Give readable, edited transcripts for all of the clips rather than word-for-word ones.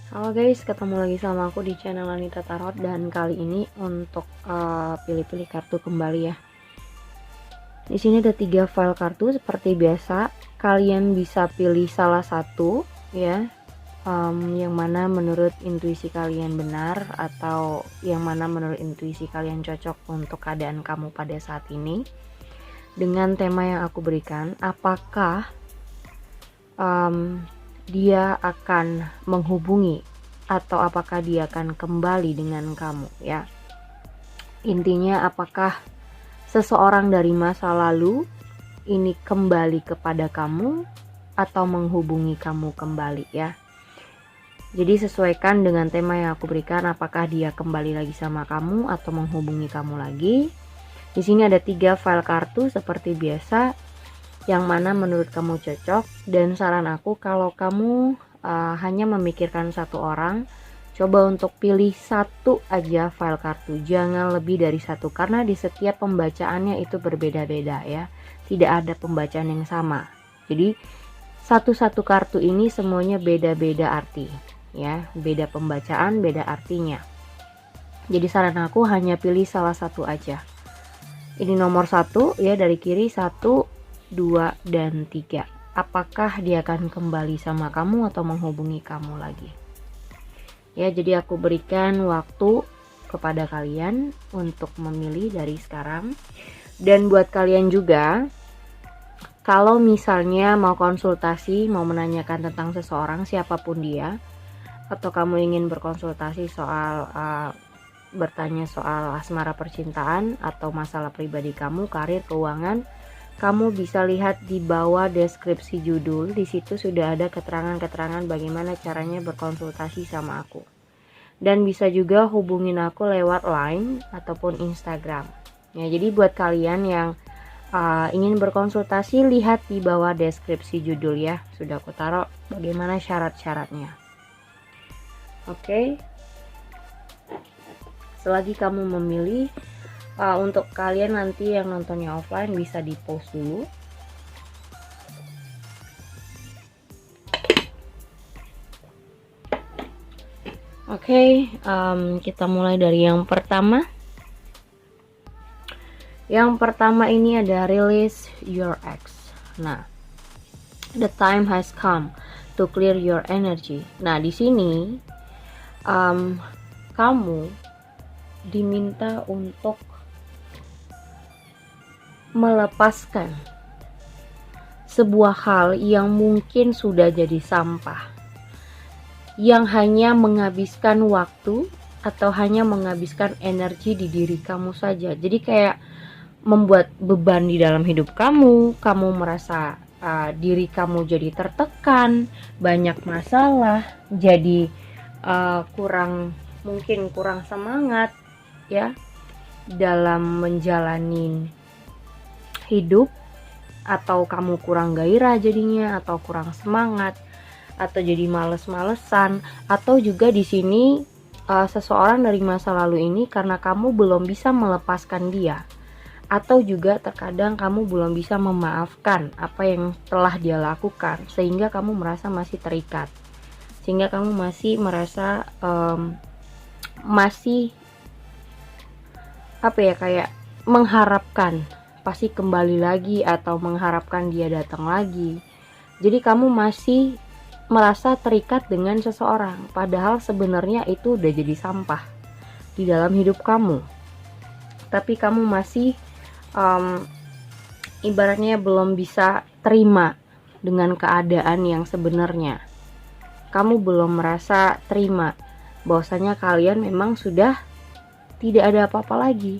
Halo guys, ketemu lagi sama aku di channel Anita Tarot dan kali ini untuk pilih-pilih kartu kembali ya. Di sini ada 3 file kartu seperti biasa. Kalian bisa pilih salah satu ya, yang mana menurut intuisi kalian benar atau yang mana menurut intuisi kalian cocok untuk keadaan kamu pada saat ini. Dengan tema yang aku berikan, apakah dia akan menghubungi atau apakah dia akan kembali dengan kamu ya. Intinya apakah seseorang dari masa lalu ini kembali kepada kamu atau menghubungi kamu kembali ya. Jadi sesuaikan dengan tema yang aku berikan, apakah dia kembali lagi sama kamu atau menghubungi kamu lagi. Di sini ada 3 file kartu seperti biasa, yang mana menurut kamu cocok. Dan saran aku, kalau kamu hanya memikirkan satu orang, coba untuk pilih satu aja file kartu, jangan lebih dari satu, karena di setiap pembacaannya itu berbeda-beda ya, tidak ada pembacaan yang sama. Jadi satu-satu kartu ini semuanya beda-beda arti ya, beda pembacaan, beda artinya. Jadi saran aku hanya pilih salah satu aja. Ini nomor 1 ya, dari kiri, 1, 2, dan 3. Apakah dia akan kembali sama kamu atau menghubungi kamu lagi? Ya, jadi aku berikan waktu kepada kalian untuk memilih dari sekarang. Dan buat kalian juga, kalau misalnya mau konsultasi, mau menanyakan tentang seseorang, siapapun dia, atau kamu ingin berkonsultasi soal bertanya soal asmara percintaan atau masalah pribadi kamu, karir, keuangan, kamu bisa lihat di bawah deskripsi judul. Di situ sudah ada keterangan-keterangan bagaimana caranya berkonsultasi sama aku. Dan bisa juga hubungin aku lewat Line ataupun Instagram. Ya, jadi buat kalian yang ingin berkonsultasi, lihat di bawah deskripsi judul ya. Sudah aku taruh bagaimana syarat-syaratnya. Oke. Selagi kamu memilih, untuk kalian nanti yang nontonnya offline bisa di post dulu. Oke, kita mulai dari yang pertama. Yang pertama ini ada release your ex. Nah, the time has come to clear your energy. Nah, di sini kamu diminta untuk melepaskan sebuah hal yang mungkin sudah jadi sampah, yang hanya menghabiskan waktu atau hanya menghabiskan energi di diri kamu saja. Jadi kayak membuat beban di dalam hidup kamu merasa diri kamu jadi tertekan, banyak masalah, jadi mungkin kurang semangat ya dalam menjalani hidup, atau kamu kurang gairah jadinya, atau kurang semangat, atau jadi males-malesan, atau juga di sini seseorang dari masa lalu ini karena kamu belum bisa melepaskan dia, atau juga terkadang kamu belum bisa memaafkan apa yang telah dia lakukan, sehingga kamu merasa masih terikat, sehingga kamu masih merasa masih kayak mengharapkan pasti kembali lagi, atau mengharapkan dia datang lagi. Jadi kamu masih merasa terikat dengan seseorang, padahal sebenarnya itu udah jadi sampah di dalam hidup kamu. Tapi kamu masih ibaratnya belum bisa terima dengan keadaan yang sebenarnya. Kamu belum merasa terima bahwasanya kalian memang sudah tidak ada apa-apa lagi.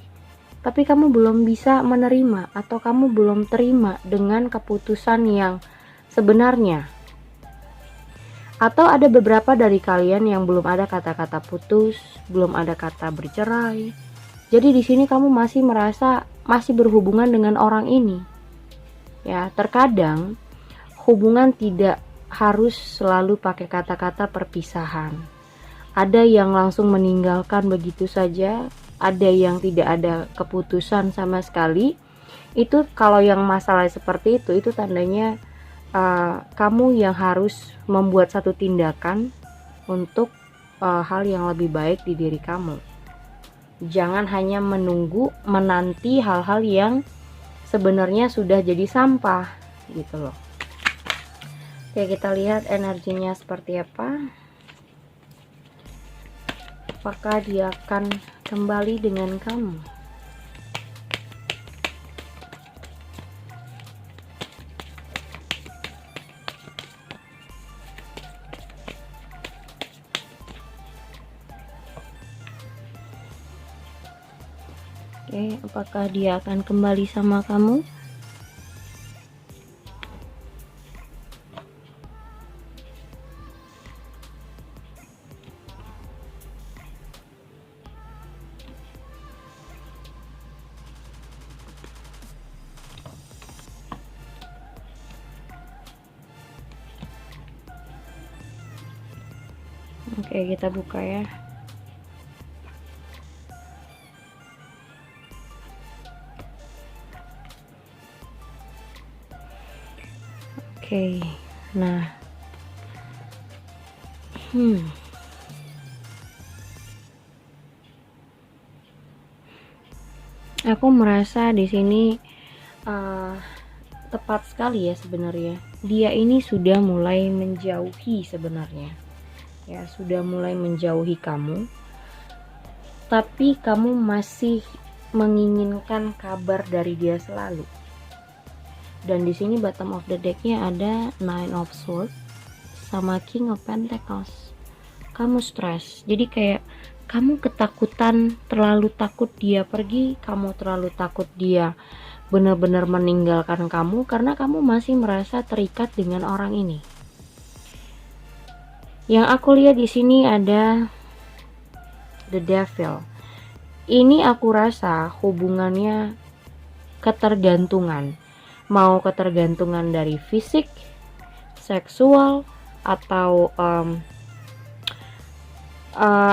Tapi kamu belum bisa menerima, atau kamu belum terima dengan keputusan yang sebenarnya. Atau ada beberapa dari kalian yang belum ada kata-kata putus, belum ada kata bercerai. Jadi di sini kamu masih merasa masih berhubungan dengan orang ini. Ya, terkadang hubungan tidak harus selalu pakai kata-kata perpisahan. Ada yang langsung meninggalkan begitu saja, ada yang tidak ada keputusan sama sekali. Itu kalau yang masalah seperti itu tandanya kamu yang harus membuat satu tindakan untuk hal yang lebih baik di diri kamu. Jangan hanya menanti hal-hal yang sebenarnya sudah jadi sampah gitu loh. Oke, kita lihat energinya seperti apa. Apakah dia akan kembali dengan kamu? Oke, apakah dia akan kembali sama kamu? Oke, kita buka ya. Oke, nah, aku merasa di sini tepat sekali ya sebenarnya. Dia ini sudah mulai menjauhi sebenarnya, ya sudah mulai menjauhi kamu. Tapi kamu masih menginginkan kabar dari dia selalu. Dan di sini bottom of the decknya ada Nine of Swords sama King of Pentacles. Kamu stres, jadi kayak kamu ketakutan, terlalu takut dia pergi, kamu terlalu takut dia benar-benar meninggalkan kamu karena kamu masih merasa terikat dengan orang ini. Yang aku lihat di sini ada The Devil. Ini aku rasa hubungannya ketergantungan. Mau ketergantungan dari fisik, seksual, atau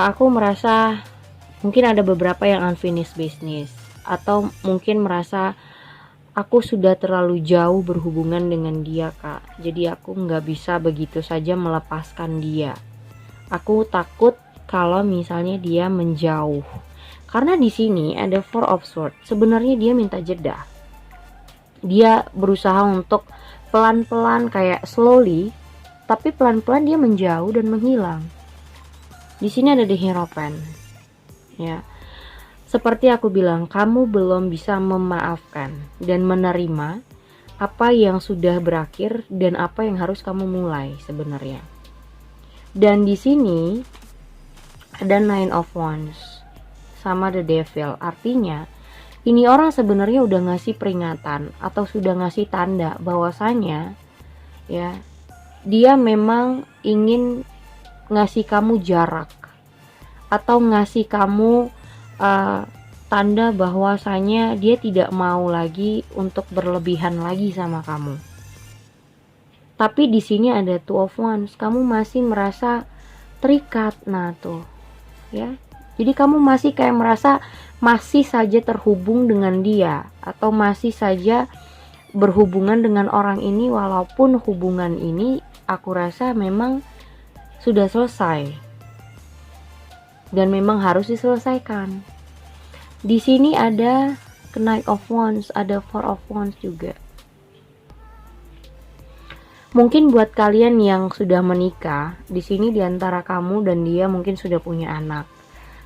aku merasa mungkin ada beberapa yang unfinished business, atau mungkin merasa aku sudah terlalu jauh berhubungan dengan dia kak, jadi aku nggak bisa begitu saja melepaskan dia. Aku takut kalau misalnya dia menjauh, karena di sini ada Four of Swords. Sebenarnya dia minta jeda. Dia berusaha untuk pelan-pelan kayak slowly, tapi pelan-pelan dia menjauh dan menghilang. Di sini ada The Hierophant. Ya. Seperti aku bilang, kamu belum bisa memaafkan dan menerima apa yang sudah berakhir dan apa yang harus kamu mulai sebenarnya. Dan di sini ada Nine of Wands sama The Devil. Artinya ini orang sebenarnya udah ngasih peringatan atau sudah ngasih tanda bahwasanya ya dia memang ingin ngasih kamu jarak atau ngasih kamu tanda bahwasanya dia tidak mau lagi untuk berlebihan lagi sama kamu. Tapi di sini ada Two of Wands, kamu masih merasa terikat. Nah tuh ya, jadi kamu masih kayak merasa masih saja terhubung dengan dia atau masih saja berhubungan dengan orang ini, walaupun hubungan ini aku rasa memang sudah selesai dan memang harus diselesaikan. Di sini ada Knight of Wands, ada Four of Wands juga. Mungkin buat kalian yang sudah menikah, di sini diantara kamu dan dia mungkin sudah punya anak.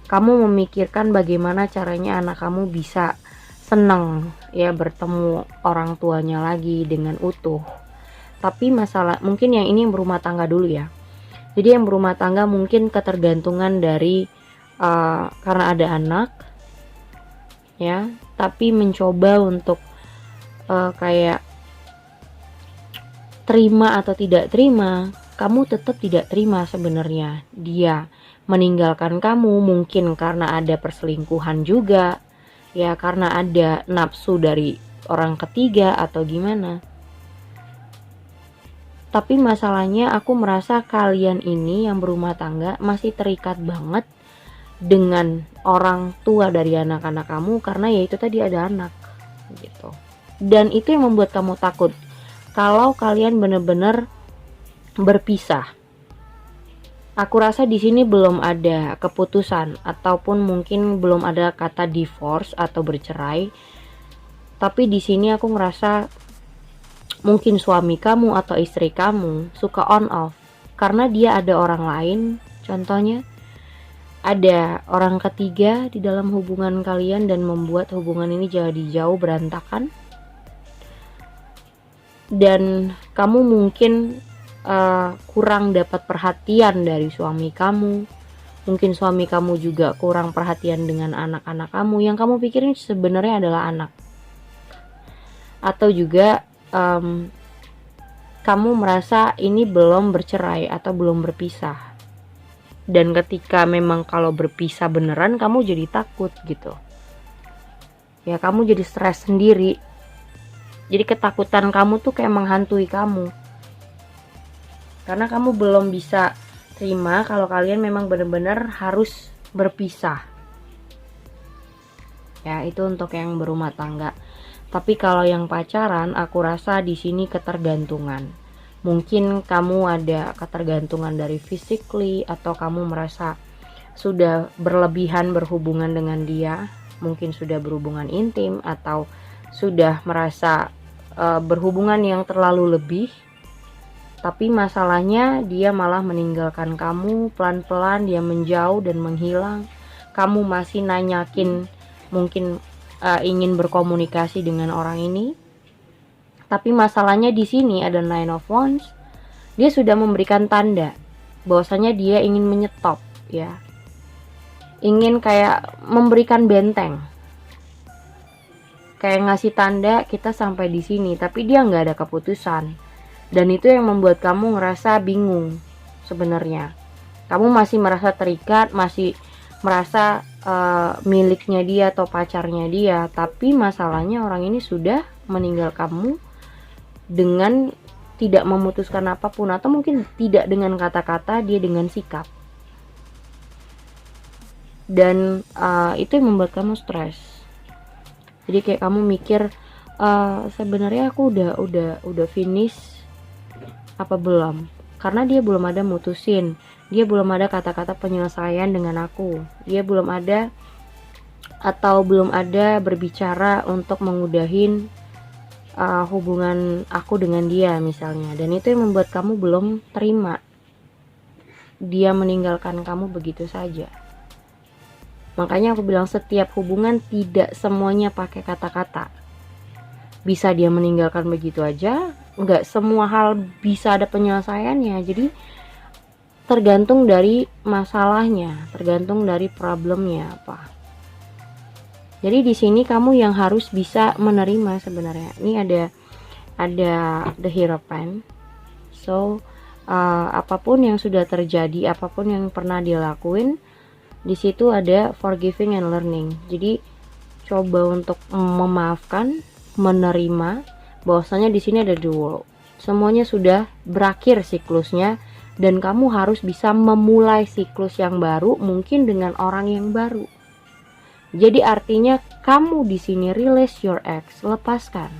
Kamu memikirkan bagaimana caranya anak kamu bisa senang ya bertemu orang tuanya lagi dengan utuh. Tapi masalah mungkin yang ini yang berumah tangga dulu ya. Jadi yang berumah tangga mungkin ketergantungan dari karena ada anak ya, tapi mencoba untuk kayak terima atau tidak terima. Kamu tetap tidak terima sebenarnya dia meninggalkan kamu, mungkin karena ada perselingkuhan juga ya, karena ada nafsu dari orang ketiga atau gimana. Tapi masalahnya aku merasa kalian ini yang berumah tangga masih terikat banget dengan orang tua dari anak-anak kamu karena ya itu tadi ada anak gitu. Dan itu yang membuat kamu takut kalau kalian benar-benar berpisah Aku rasa di sini belum ada keputusan ataupun mungkin belum ada kata divorce atau bercerai. Tapi di sini aku ngerasa mungkin suami kamu atau istri kamu suka on off karena dia ada orang lain, contohnya ada orang ketiga di dalam hubungan kalian dan membuat hubungan ini jadi jauh berantakan. Dan kamu mungkin kurang dapat perhatian dari suami kamu. Mungkin suami kamu juga kurang perhatian dengan anak-anak kamu yang kamu pikirin sebenarnya adalah anak. Atau juga kamu merasa ini belum bercerai atau belum berpisah. Dan ketika memang kalau berpisah beneran kamu jadi takut gitu. Ya kamu jadi stres sendiri. Jadi ketakutan kamu tuh kayak menghantui kamu. Karena kamu belum bisa terima kalau kalian memang benar-benar harus berpisah. Ya, itu untuk yang berumah tangga. Tapi kalau yang pacaran, aku rasa di sini ketergantungan. Mungkin kamu ada ketergantungan dari physically atau kamu merasa sudah berlebihan berhubungan dengan dia, mungkin sudah berhubungan intim atau sudah merasa berhubungan yang terlalu lebih. Tapi masalahnya dia malah meninggalkan kamu, pelan-pelan dia menjauh dan menghilang. Kamu masih nanyakin, mungkin ingin berkomunikasi dengan orang ini. Tapi masalahnya di sini ada Nine of Wands. Dia sudah memberikan tanda bahwasanya dia ingin menyetop, ya. Ingin kayak memberikan benteng. Kayak ngasih tanda kita sampai di sini, tapi dia nggak ada keputusan. Dan itu yang membuat kamu ngerasa bingung sebenarnya. Kamu masih merasa terikat, masih merasa miliknya dia atau pacarnya dia. Tapi masalahnya orang ini sudah meninggal kamu dengan tidak memutuskan apapun. Atau mungkin tidak dengan kata-kata, dia dengan sikap. Dan itu yang membuat kamu stres. Jadi kayak kamu mikir, sebenarnya aku udah finish apa belum? Karena dia belum ada mutusin, dia belum ada kata-kata penyelesaian dengan aku, dia belum ada atau belum ada berbicara untuk mengudahin hubungan aku dengan dia misalnya. Dan itu yang membuat kamu belum terima dia meninggalkan kamu begitu saja. Makanya aku bilang setiap hubungan tidak semuanya pakai kata-kata. Bisa dia meninggalkan begitu aja, nggak semua hal bisa ada penyelesaiannya. Jadi tergantung dari masalahnya, tergantung dari problemnya apa. Jadi di sini kamu yang harus bisa menerima sebenarnya. Ini ada the Hierophant. So apapun yang sudah terjadi, apapun yang pernah dilakuin, di situ ada forgiving and learning. Jadi coba untuk memaafkan, menerima bahwasanya di sini ada the world. Semuanya sudah berakhir siklusnya dan kamu harus bisa memulai siklus yang baru, mungkin dengan orang yang baru. Jadi artinya kamu di sini release your ex, lepaskan.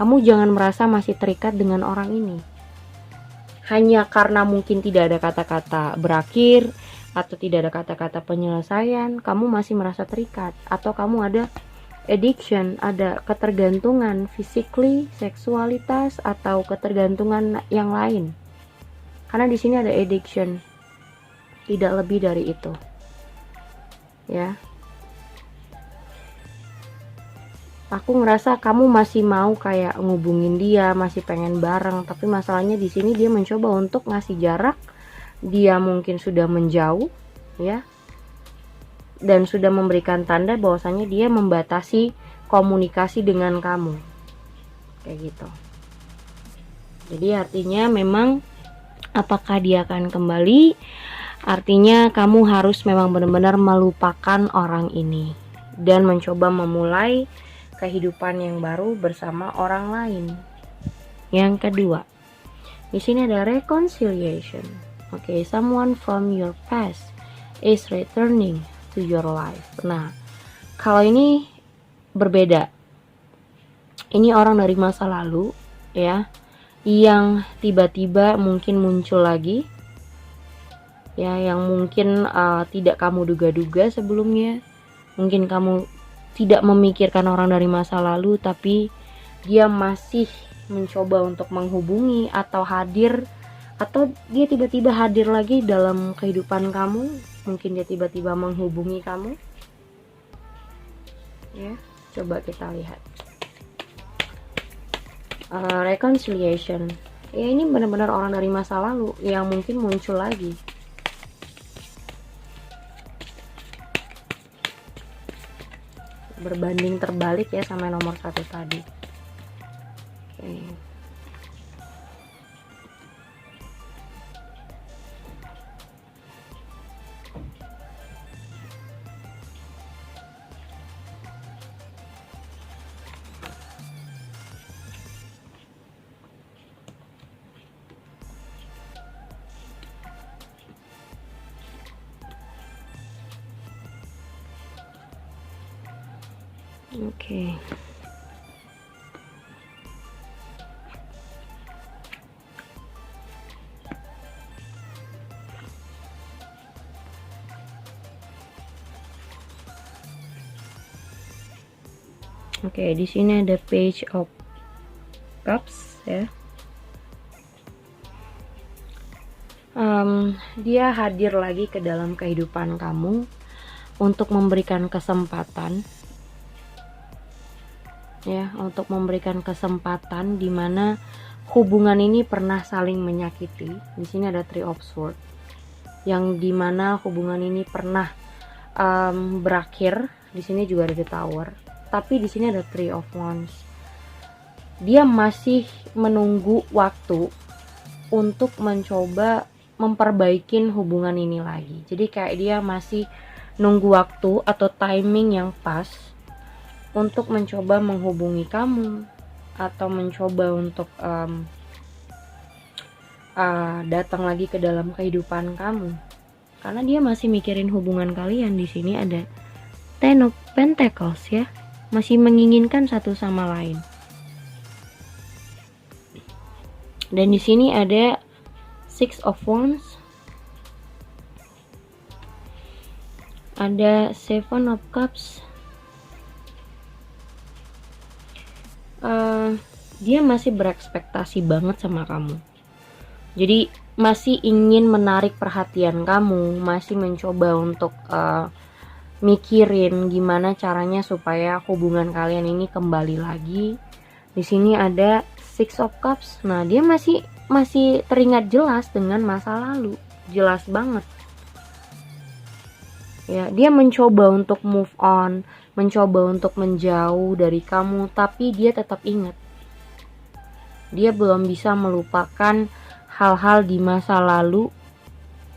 Kamu jangan merasa masih terikat dengan orang ini. Hanya karena mungkin tidak ada kata-kata berakhir atau tidak ada kata-kata penyelesaian, kamu masih merasa terikat atau kamu ada addiction, ada ketergantungan physically, seksualitas atau ketergantungan yang lain. Karena di sini ada addiction. Tidak lebih dari itu. Ya. Aku ngerasa kamu masih mau kayak ngubungin dia, masih pengen bareng, tapi masalahnya di sini dia mencoba untuk ngasih jarak. Dia mungkin sudah menjauh, ya. Dan sudah memberikan tanda bahwasanya dia membatasi komunikasi dengan kamu. Kayak gitu. Jadi artinya memang apakah dia akan kembali? Artinya kamu harus memang benar-benar melupakan orang ini dan mencoba memulai kehidupan yang baru bersama orang lain. Yang kedua, di sini ada reconciliation. Oke, someone from your past is returning to your life. Nah, kalau ini berbeda. Ini orang dari masa lalu, ya, yang tiba-tiba mungkin muncul lagi ya, yang mungkin tidak kamu duga-duga sebelumnya. Mungkin kamu tidak memikirkan orang dari masa lalu, tapi dia masih mencoba untuk menghubungi atau hadir, atau dia tiba-tiba hadir lagi dalam kehidupan kamu. Mungkin dia tiba-tiba menghubungi kamu, ya. Coba kita lihat reconciliation. Ya, ini benar-benar orang dari masa lalu yang mungkin muncul lagi. Berbanding terbalik ya sama nomor 1 tadi. Oke. Oke. Oke, di sini ada Page of Cups ya. Dia hadir lagi ke dalam kehidupan kamu untuk memberikan kesempatan, ya, untuk memberikan kesempatan di mana hubungan ini pernah saling menyakiti. Di sini ada Three of Swords, yang dimana hubungan ini pernah berakhir. Di sini juga ada The Tower, tapi di sini ada Three of Wands. Dia masih menunggu waktu untuk mencoba memperbaiki hubungan ini lagi. Jadi kayak dia masih nunggu waktu atau timing yang pas untuk mencoba menghubungi kamu, atau mencoba untuk datang lagi ke dalam kehidupan kamu, karena dia masih mikirin hubungan kalian. Di sini ada Ten of Pentacles ya, masih menginginkan satu sama lain. Dan di sini ada Six of Wands, ada Seven of Cups. Dia masih berekspektasi banget sama kamu. Jadi masih ingin menarik perhatian kamu, masih mencoba untuk mikirin gimana caranya supaya hubungan kalian ini kembali lagi. Di sini ada Six of Cups. Nah, dia masih teringat jelas dengan masa lalu, jelas banget. Ya, dia mencoba untuk move on, mencoba untuk menjauh dari kamu, tapi dia tetap ingat. Dia belum bisa melupakan hal-hal di masa lalu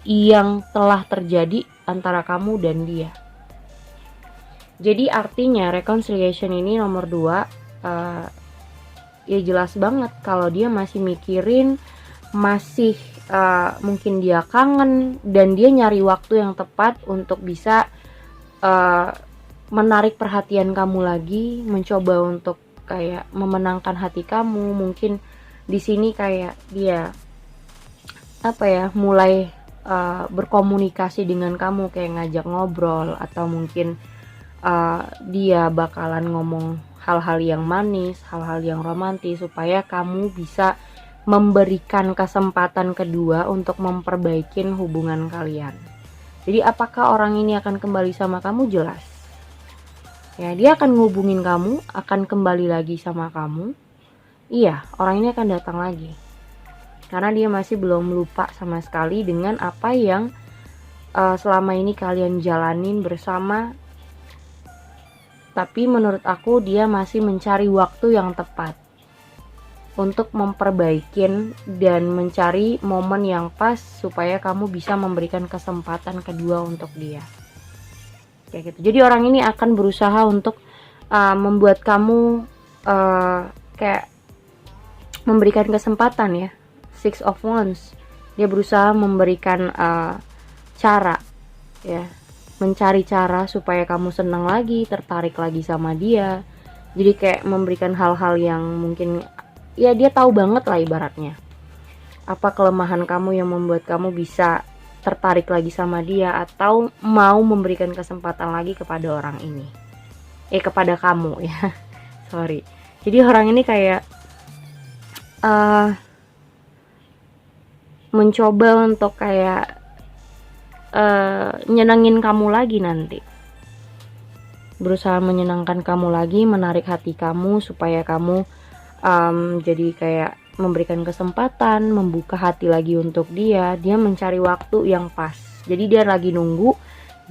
yang telah terjadi antara kamu dan dia. Jadi artinya reconciliation ini nomor 2, ya jelas banget kalau dia masih mikirin, masih mungkin dia kangen, dan dia nyari waktu yang tepat untuk bisa menarik perhatian kamu lagi, mencoba untuk kayak memenangkan hati kamu. Mungkin di sini kayak dia mulai berkomunikasi dengan kamu, kayak ngajak ngobrol, atau mungkin dia bakalan ngomong hal-hal yang manis, hal-hal yang romantis, supaya kamu bisa memberikan kesempatan kedua untuk memperbaiki hubungan kalian. Jadi apakah orang ini akan kembali sama kamu? Jelas ya, dia akan ngubungin kamu, akan kembali lagi sama kamu. Iya, orang ini akan datang lagi, karena dia masih belum lupa sama sekali dengan apa yang selama ini kalian jalanin bersama. Tapi menurut aku dia masih mencari waktu yang tepat untuk memperbaiki dan mencari momen yang pas supaya kamu bisa memberikan kesempatan kedua untuk dia. Kayak gitu. Jadi orang ini akan berusaha untuk membuat kamu kayak memberikan kesempatan ya. Six of Wands. Dia berusaha memberikan cara ya, mencari cara supaya kamu senang lagi, tertarik lagi sama dia. Jadi kayak memberikan hal-hal yang mungkin ya dia tahu banget lah ibaratnya apa kelemahan kamu yang membuat kamu bisa tertarik lagi sama dia atau mau memberikan kesempatan lagi kepada orang ini. Kepada kamu ya. Sorry. Jadi orang ini kayak mencoba untuk kayak nyenengin kamu lagi nanti. Berusaha menyenangkan kamu lagi, menarik hati kamu supaya kamu jadi kayak memberikan kesempatan, membuka hati lagi untuk dia. Dia mencari waktu yang pas. Jadi dia lagi nunggu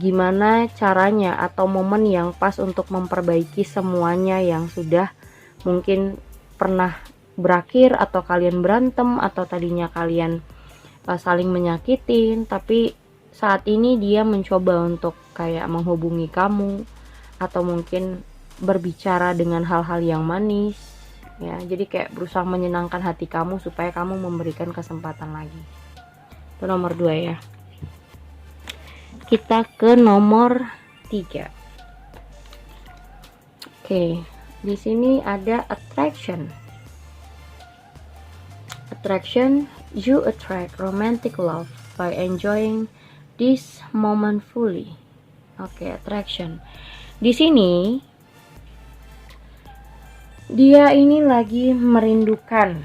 gimana caranya atau momen yang pas untuk memperbaiki semuanya yang sudah mungkin pernah berakhir, atau kalian berantem, atau tadinya kalian saling menyakitin, tapi saat ini dia mencoba untuk kayak menghubungi kamu atau mungkin berbicara dengan hal-hal yang manis ya. Jadi kayak berusaha menyenangkan hati kamu supaya kamu memberikan kesempatan lagi. Itu nomor 2 ya. Kita ke nomor 3. Oke, di sini ada attraction. Attraction, you attract romantic love by enjoying this moment fully. Oke, attraction. Di sini dia ini lagi merindukan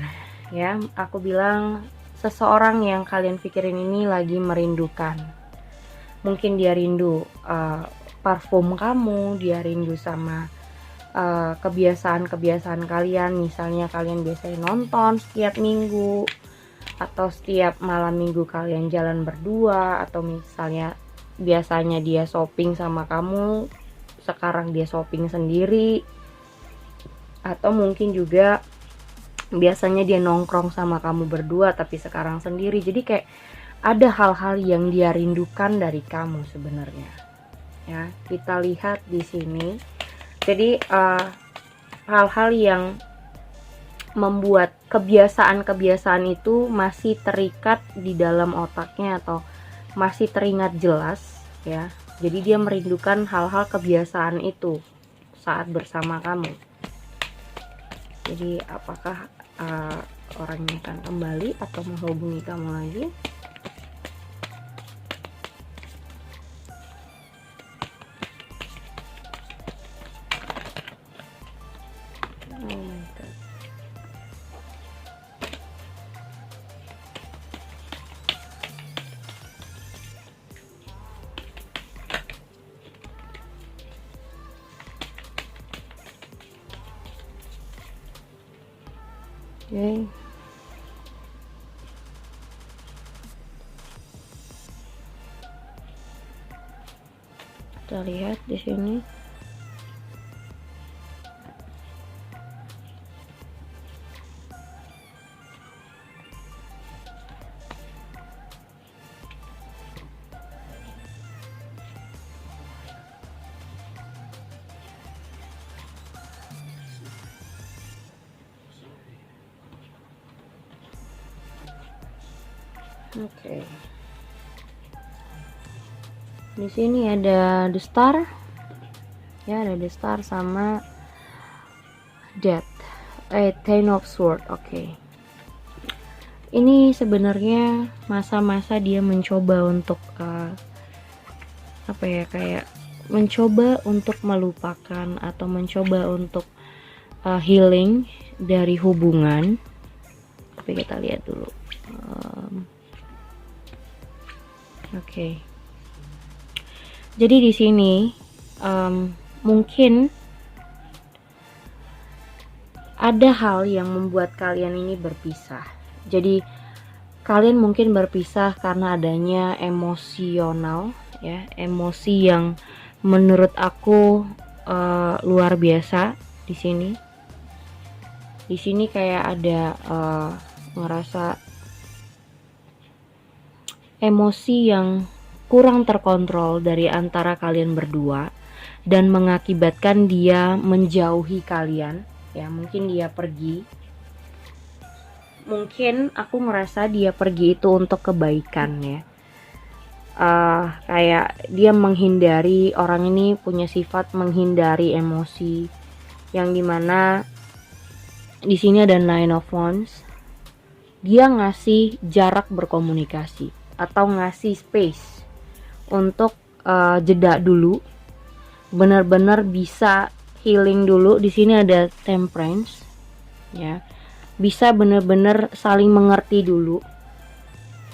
ya. Aku bilang seseorang yang kalian pikirin ini lagi merindukan. Mungkin dia rindu parfum kamu, dia rindu sama kebiasaan-kebiasaan kalian. Misalnya kalian biasanya nonton setiap minggu, atau setiap malam minggu kalian jalan berdua, atau misalnya biasanya dia shopping sama kamu, sekarang dia shopping sendiri. Atau mungkin juga biasanya dia nongkrong sama kamu berdua tapi sekarang sendiri. Jadi kayak ada hal-hal yang dia rindukan dari kamu sebenarnya. Ya, kita lihat di sini. Jadi hal-hal yang membuat kebiasaan-kebiasaan itu masih terikat di dalam otaknya atau masih teringat jelas ya. Jadi dia merindukan hal-hal kebiasaan itu saat bersama kamu. Jadi apakah orangnya akan kembali atau menghubungi kamu lagi? Oh my god. Okay. Kita lihat di sini. Oke. Di sini ada the star. Ya, ada the star sama death. Ten of sword. Oke. Ini sebenarnya masa-masa dia mencoba untuk kayak mencoba untuk melupakan atau mencoba untuk healing dari hubungan. Tapi kita lihat dulu. Oke. Jadi di sini mungkin ada hal yang membuat kalian ini berpisah. Jadi kalian mungkin berpisah karena adanya emosional ya, emosi yang menurut aku luar biasa di sini. Di sini kayak ada ngerasa emosi yang kurang terkontrol dari antara kalian berdua dan mengakibatkan dia menjauhi kalian ya. Mungkin dia pergi, mungkin aku ngerasa dia pergi itu untuk kebaikan ya. Kayak dia menghindari, orang ini punya sifat menghindari emosi, yang dimana di sini ada Nine of Wands. Dia ngasih jarak berkomunikasi. atau ngasih space untuk jeda dulu, benar-benar bisa healing dulu. Di sini ada temperance, ya, bisa benar-benar saling mengerti dulu,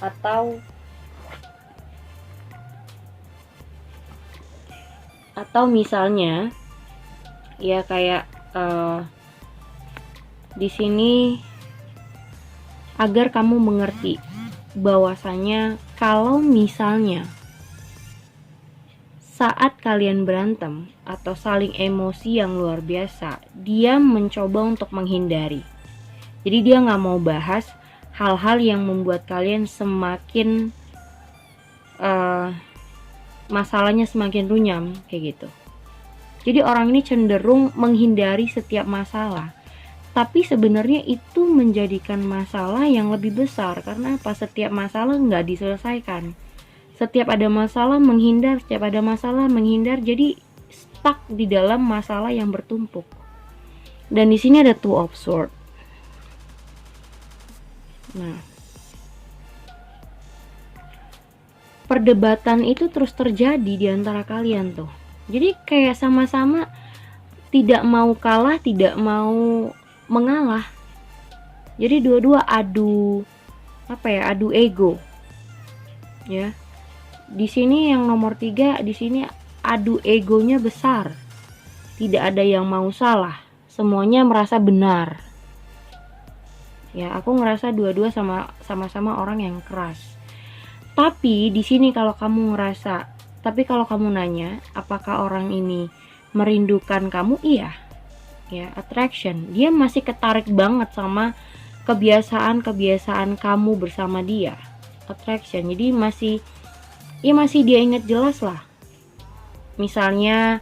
atau misalnya ya kayak di sini agar kamu mengerti bahwasanya kalau misalnya saat kalian berantem atau saling emosi yang luar biasa, dia mencoba untuk menghindari. Jadi dia nggak mau bahas hal-hal yang membuat kalian semakin masalahnya semakin runyam kayak gitu. Jadi orang ini cenderung menghindari setiap masalah, tapi sebenarnya itu menjadikan masalah yang lebih besar. Karena apa? Setiap masalah nggak diselesaikan, setiap ada masalah menghindar, setiap ada masalah menghindar, jadi stuck di dalam masalah yang bertumpuk. Dan di sini ada Two of Swords. Nah, perdebatan itu terus terjadi di antara kalian tuh. Jadi kayak sama-sama tidak mau kalah, tidak mau mengalah. Jadi dua-dua adu ego. Ya. Di sini yang nomor 3, di sini adu egonya besar. Tidak ada yang mau salah, semuanya merasa benar. Ya, aku ngerasa dua-dua sama-sama orang yang keras. Tapi di sini kalau kamu nanya, apakah orang ini merindukan kamu? Iya. Ya, attraction. Dia masih ketarik banget sama kebiasaan kamu bersama dia. Attraction. Jadi masih dia ingat jelas lah. Misalnya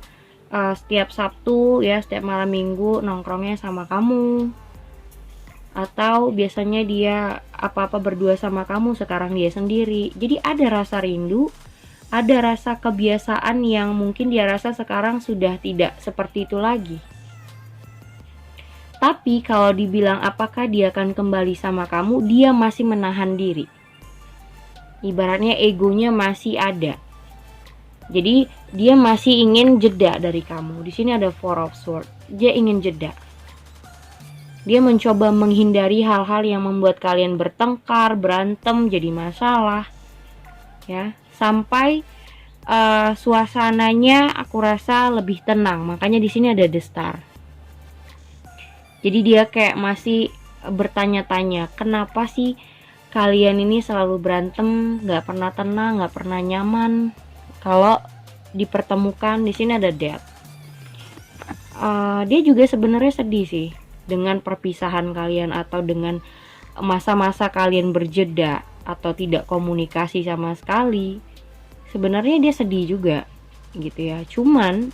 setiap Sabtu ya, setiap malam Minggu nongkrongnya sama kamu. Atau biasanya dia apa-apa berdua sama kamu, sekarang dia sendiri. Jadi ada rasa rindu, ada rasa kebiasaan yang mungkin dia rasa sekarang sudah tidak seperti itu lagi. Tapi kalau dibilang apakah dia akan kembali sama kamu, dia masih menahan diri. Ibaratnya egonya masih ada. Jadi dia masih ingin jeda dari kamu. Di sini ada Four of Swords. Dia ingin jeda. Dia mencoba menghindari hal-hal yang membuat kalian bertengkar, berantem, jadi masalah. Ya, sampai suasananya aku rasa lebih tenang. Makanya di sini ada The Star. Jadi dia kayak masih bertanya-tanya, kenapa sih kalian ini selalu berantem, nggak pernah tenang, nggak pernah nyaman. Kalau dipertemukan, di sini ada Death. Dia juga sebenarnya sedih sih dengan perpisahan kalian atau dengan masa-masa kalian berjeda atau tidak komunikasi sama sekali. Sebenarnya dia sedih juga gitu ya. Cuman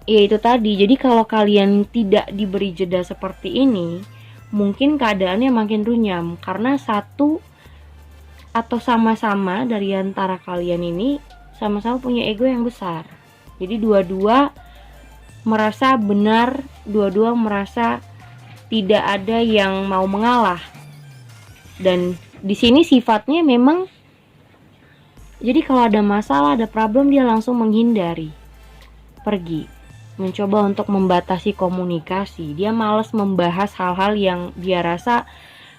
ya itu tadi, jadi kalau kalian tidak diberi jeda seperti ini, mungkin keadaannya makin runyam karena satu atau sama-sama dari antara kalian ini sama-sama punya ego yang besar. Jadi dua-dua merasa benar, dua-dua merasa tidak ada yang mau mengalah. Dan di sini sifatnya memang, jadi kalau ada masalah, ada problem, dia langsung menghindari, pergi, mencoba untuk membatasi komunikasi. Dia malas membahas hal-hal yang dia rasa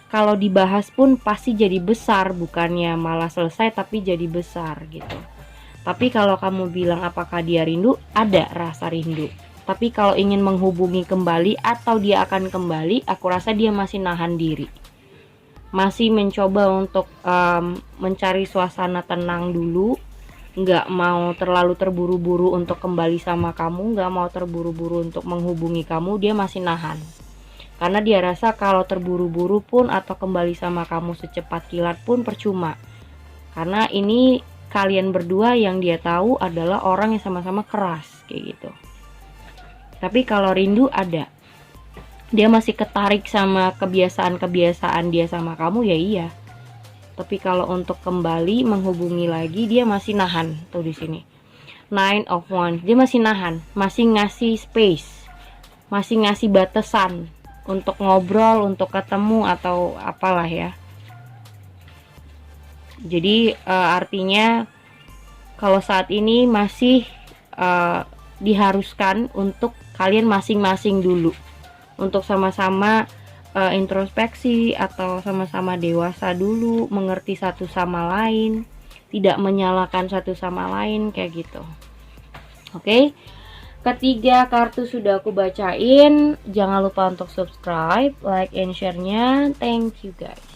kalau dibahas pun pasti jadi besar, bukannya malah selesai tapi jadi besar gitu. Tapi kalau kamu bilang apakah dia rindu, ada rasa rindu. Tapi kalau ingin menghubungi kembali atau dia akan kembali, aku rasa dia masih nahan diri. Masih mencoba untuk mencari suasana tenang dulu. Nggak mau terlalu terburu-buru untuk kembali sama kamu, nggak mau terburu-buru untuk menghubungi kamu, dia masih nahan. Karena dia rasa kalau terburu-buru pun atau kembali sama kamu secepat kilat pun percuma. Karena ini kalian berdua yang dia tahu adalah orang yang sama-sama keras kayak gitu. Tapi kalau rindu ada. Dia masih ketarik sama kebiasaan-kebiasaan dia sama kamu, ya iya. Tapi kalau untuk kembali menghubungi lagi, dia masih nahan tuh di sini. Nine of Wands, dia masih nahan, masih ngasih space, masih ngasih batasan untuk ngobrol, untuk ketemu atau apalah ya. Jadi artinya kalau saat ini masih diharuskan untuk kalian masing-masing dulu untuk sama-sama introspeksi atau sama-sama dewasa dulu, mengerti satu sama lain, tidak menyalahkan satu sama lain kayak gitu. Oke. Ketiga kartu sudah aku bacain. Jangan lupa untuk subscribe, like, and share-nya. Thank you guys.